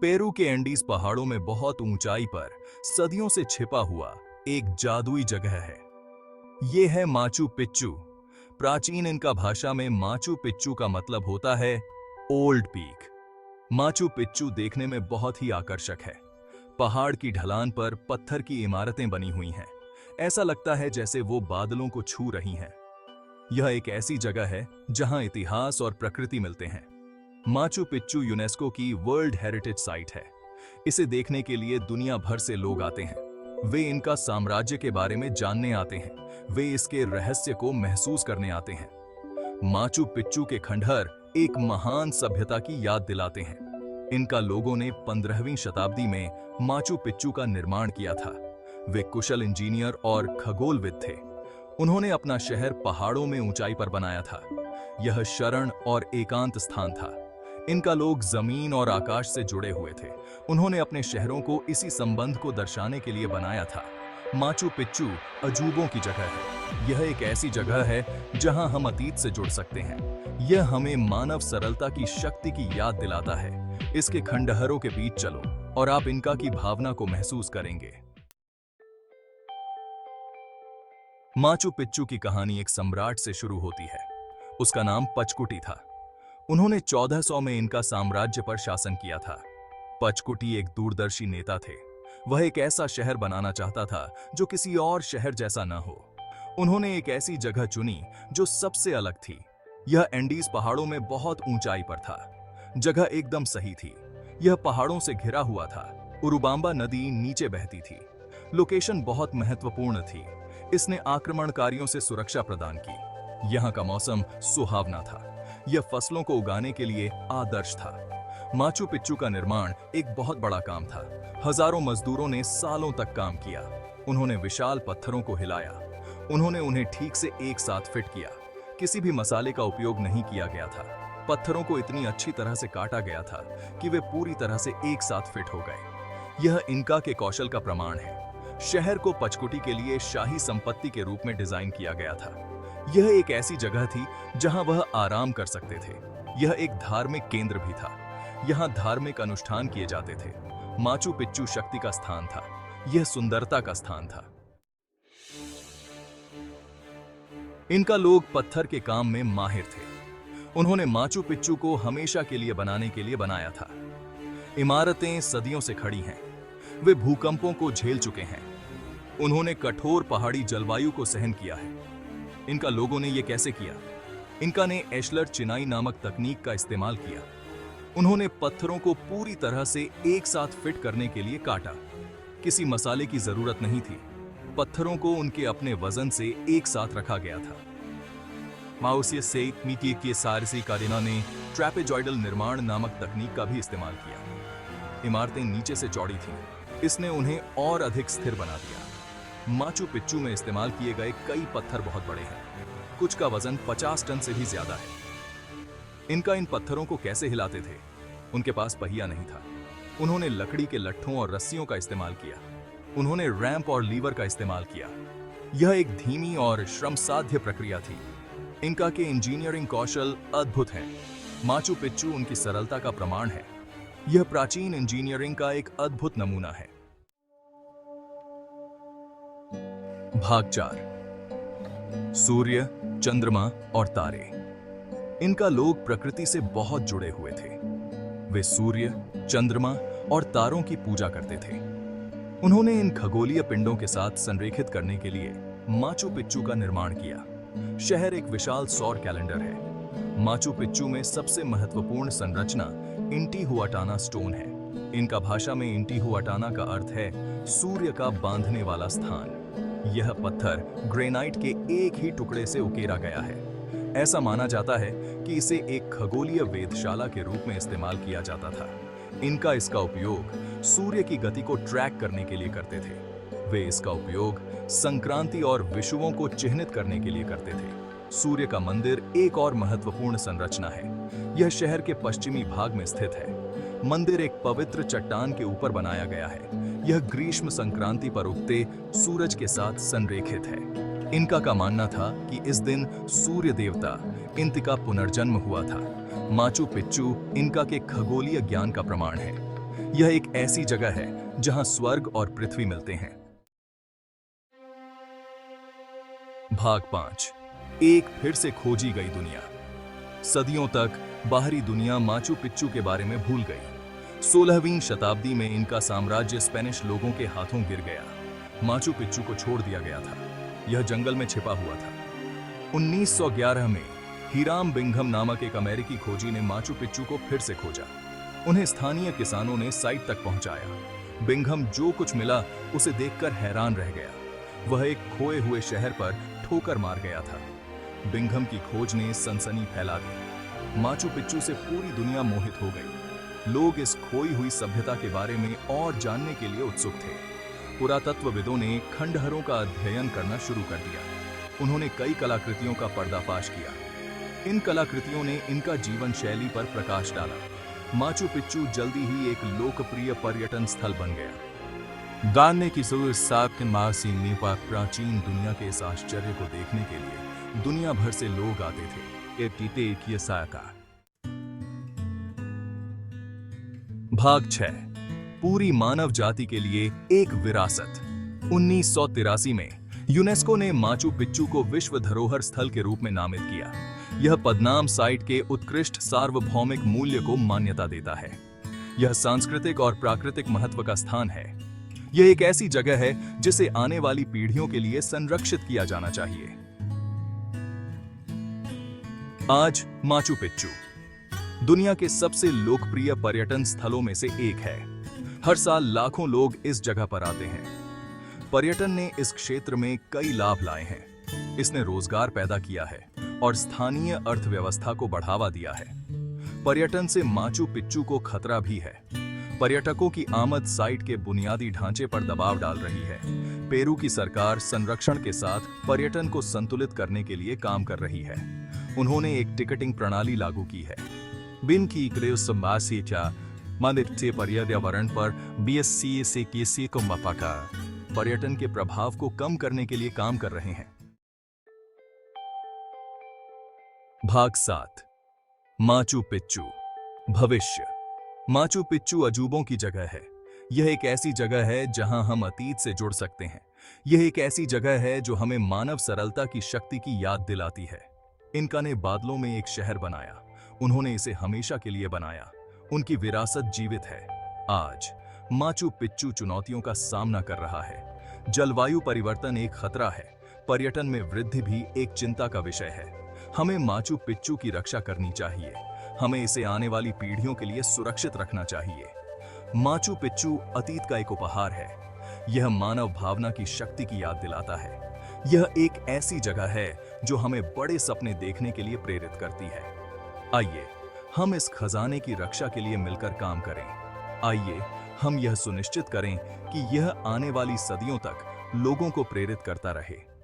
Peru के Andes पहाड़ों में बहुत ऊंचाई पर सदियों से छिपा हुआ एक जादुई जगह है। ये है माचू पिच्चू। प्राचीन इनका भाषा में माचू पिच्चू का मतलब होता है ओल्ड पीक। माचू पिच्चू देखने में बहुत ही आकर्षक है। पहाड़ की ढलान पर पत्थर की इमारतें बनी हुई हैं। ऐसा लगता है जैसे वो बादलों को छू रही हैं। यह एक ऐसी जगह है जहां इतिहास और प्रकृति मिलते हैं। माचू पिच्चू यूनेस्को की वर्ल्ड हेरिटेज साइट है। इसे देखने के लिए दुनिया भर से लोग आते हैं। वे इनका साम्राज्य के बारे में जानने आते हैं। वे इसके रहस्य को महसूस करने आते हैं। माचू पिच्चू के खंडहर एक महान सभ्यता की याद दिलाते हैं। इनका लोगों ने 15वीं शताब्दी में माचू पिच्चू का निर्माण किया था। वे कुशल इंजीनियर और खगोलविद थे। उन्होंने अपना शहर पहाड़ों में ऊंचाई पर बनाया था। यह शरण और एकांत स्थान था। इनका लोग जमीन और आकाश से जुड़े हुए थे। उन्होंने अपने शहरों को इसी संबंध को दर्शाने के लिए बनाया था। माचू पिच्चू अजूबों की जगह है। यह एक ऐसी जगह है जहां हम अतीत से जुड़ सकते हैं। यह हमें मानव सरलता की शक्ति की याद दिलाता है। इसके खंडहरों के बीच चलो और आप इनका की भावना को महसूस करेंगे। माचू पिच्चू की कहानी एक सम्राट से शुरू होती है। उसका नाम पचकुटी था। उन्होंने 1400 में इनका साम्राज्य पर शासन किया था। पचकुटी एक दूरदर्शी नेता थे। वह एक ऐसा शहर बनाना चाहता था जो किसी और शहर जैसा न हो। उन्होंने एक ऐसी जगह चुनी जो सबसे अलग थी। यह एंडीज पहाड़ों में बहुत ऊंचाई पर था। जगह एकदम सही थी। यह पहाड़ों से घिरा हुआ था। उरुबांबा नदी नीचे बहती थी। लोकेशन बहुत महत्वपूर्ण थी। इसने आक्रमणकारियों से सुरक्षा प्रदान की। यहाँ का मौसम सुहावना था। यह फसलों को उगाने के लिए आदर्श था। माचू पिच्चू का निर्माण एक बहुत बड़ा काम था। हजारों मजदूरों ने सालों तक काम किया। उन्होंने विशाल पत्थरों को हिलाया। उन्होंने उन्हें ठीक से एक साथ फिट किया। किसी भी मसाले का उपयोग नहीं किया गया था। पत्थरों को इतनी अच्छी तरह से काटा गया था कि वे पूरी तरह से एक साथ फिट हो गए। यह इनका के कौशल का प्रमाण है। शहर को पचकुटी के लिए शाही संपत्ति के रूप में डिजाइन किया गया था। यह एक ऐसी जगह थी जहां वह आराम कर सकते थे। यह एक धार्मिक केंद्र भी था। यहां धार्मिक अनुष्ठान किए जाते थे। माचू पिच्चू शक्ति का स्थान था। यह सुंदरता का स्थान था। इनका लोग पत्थर के काम में माहिर थे। उन्होंने माचू पिच्चू को हमेशा के लिए बनाने के लिए बनाया था। इमारतें सदियों से खड़ी हैं। वे भूकंपों को झेल चुके हैं। उन्होंने कठोर पहाड़ी जलवायु को सहन किया है। इनका लोगों ने यह कैसे किया? इनका ने एशलर चिनाई नामक तकनीक का इस्तेमाल किया। उन्होंने पत्थरों को पूरी तरह से एक साथ फिट करने के लिए काटा। किसी मसाले की जरूरत नहीं थी। पत्थरों को उनके अपने वजन से एक साथ रखा गया था। माउसियस से मिट्टी के सारसी कारिना ने ट्रैपेजॉइडल निर्माण नामक तकनीक का भी इस्तेमाल किया। इमारतें नीचे से चौड़ी थीं। इसने उन्हें और अधिक स्थिर बना दिया। माचू पिच्चू में इस्तेमाल किए गए कई पत्थर बहुत बड़े हैं। कुछ का वजन 50 टन से भी ज्यादा है। इनका इन पत्थरों को कैसे हिलाते थे? उनके पास पहिया नहीं था। उन्होंने लकड़ी के लट्ठों और रस्सियों का इस्तेमाल किया। उन्होंने रैंप और लीवर का इस्तेमाल किया। यह एक धीमी और श्रमसाध्य प्रक्रिया थी। इनका के इंजीनियरिंग कौशल अद्भुत है। माचू पिच्चू उनकी सरलता का प्रमाण है। यह प्राचीन इंजीनियरिंग का एक अद्भुत नमूना है। भाग 4। सूर्य, चंद्रमा और तारे। इनका लोग प्रकृति से बहुत जुड़े हुए थे। वे सूर्य, चंद्रमा और तारों की पूजा करते थे। उन्होंने इन खगोलीय पिंडों के साथ संरेखित करने के लिए माचू पिच्चू का निर्माण किया। शहर एक विशाल सौर कैलेंडर है। माचू पिच्चू में सबसे महत्वपूर्ण संरचना इंटीहुआटाना स्टोन है। इनका भाषा में इंटीहुआटाना का अर्थ है सूर्य का बांधने वाला स्थान। यह पत्थर ग्रेनाइट के एक ही टुकड़े से उकेरा गया है। ऐसा माना जाता है कि इसे एक खगोलीय वेधशाला के रूप में इस्तेमाल किया जाता था। इनका इसका उपयोग सूर्य की गति को ट्रैक करने के लिए करते थे। वे इसका उपयोग संक्रांति और विषुवों को चिह्नित करने के लिए करते थे। सूर्य का मंदिर एक और महत्वपूर्ण संरचना है। यह शहर के पश्चिमी भाग में स्थित है। मंदिर एक पवित्र चट्टान के ऊपर बनाया गया है। यह ग्रीष्म संक्रांति पर उगते सूरज के साथ संरेखित है। इनका का मानना था कि इस दिन सूर्य देवता इंति का पुनर्जन्म हुआ था। माचू पिच्चू इनका के खगोलीय ज्ञान का प्रमाण है। यह एक ऐसी जगह है जहां स्वर्ग और पृथ्वी मिलते हैं। भाग 5। एक फिर से खोजी गई दुनिया। सदियों तक बाहरी दुनिया माचू पिच्चू के बारे में भूल गई। 16वीं शताब्दी में इनका साम्राज्य स्पेनिश लोगों के हाथों गिर गया। माचू पिच्चू को छोड़ दिया गया था। यह जंगल में छिपा हुआ था। 1911 में हीराम बिंघम नामक एक अमेरिकी खोजी ने माचू पिच्चू को फिर से खोजा। उन्हें स्थानीय किसानों ने साइट तक पहुंचाया। बिंघम जो कुछ मिला उसे देखकर हैरान रह गया। वह एक खोए हुए शहर पर ठोकर मार गया था। बिंघम की खोज ने सनसनी फैला दी। माचू पिच्चू से पूरी दुनिया मोहित हो गई। लोग इस खोई हुई सभ्यता के बारे में और जानने के लिए उत्सुक थे। पुरातत्वविदों ने खंडहरों का अध्ययन करना शुरू कर दिया। उन्होंने कई कलाकृतियों का पर्दाफाश किया। इन कलाकृतियों ने इनका जीवन शैली पर प्रकाश डाला। माचू पिच्चू जल्दी ही एक लोकप्रिय पर्यटन स्थल बन गया। गाने की सुर साप के मासी नेपा प्राचीन दुनिया के इस आश्चर्य को देखने के लिए दुनिया भर से लोग आते थे। भाग 6। पूरी मानव जाति के लिए एक विरासत। 1983 में यूनेस्को ने माचू पिच्चू को विश्व धरोहर स्थल के रूप में नामित किया। यह पदनाम साइट के उत्कृष्ट सार्वभौमिक मूल्य को मान्यता देता है। यह सांस्कृतिक और प्राकृतिक महत्व का स्थान है। यह एक ऐसी जगह है जिसे आने वाली पीढ़ियों के लिए संरक्षित किया जाना चाहिए। आज माचू पिच्चू दुनिया के सबसे लोकप्रिय पर्यटन स्थलों में से एक है। हर साल लाखों लोग इस जगह पर आते हैं। पर्यटन ने इस क्षेत्र में कई लाभ लाए हैं। इसने रोजगार पैदा किया है और स्थानीय अर्थव्यवस्था को बढ़ावा दिया है। पर्यटन से माचू पिच्चू को खतरा भी है। पर्यटकों की आमद साइट के बुनियादी ढांचे पर दबाव डाल रही है। पेरू की सरकार संरक्षण के साथ पर्यटन को संतुलित करने के लिए काम कर रही है। उन्होंने एक टिकटिंग प्रणाली लागू की है। बिन की पर्यावरण पर बीएससी से किसी को मफाका पर्यटन के प्रभाव को कम करने के लिए काम कर रहे हैं। भाग 7। माचू पिच्चू भविष्य। माचू पिच्चू अजूबों की जगह है। यह एक ऐसी जगह है जहां हम अतीत से जुड़ सकते हैं। यह एक ऐसी जगह है जो हमें मानव सरलता की शक्ति की याद दिलाती है। इनका ने बादलों में एक शहर बनाया। उन्होंने इसे हमेशा के लिए बनाया। उनकी विरासत जीवित है। आज माचू पिच्चू चुनौतियों का सामना कर रहा है। जलवायु परिवर्तन एक खतरा है। पर्यटन में वृद्धि भी एक चिंता का विषय है। हमें माचू पिच्चू की रक्षा करनी चाहिए। हमें इसे आने वाली पीढ़ियों के लिए सुरक्षित रखना चाहिए। माचू पिच्चू अतीत का एक उपहार है। यह मानव भावना की शक्ति की याद दिलाता है। यह एक ऐसी जगह है जो हमें बड़े सपने देखने के लिए प्रेरित करती है। आइए हम इस खजाने की रक्षा के लिए मिलकर काम करें। आइए हम यह सुनिश्चित करें कि यह आने वाली सदियों तक लोगों को प्रेरित करता रहे।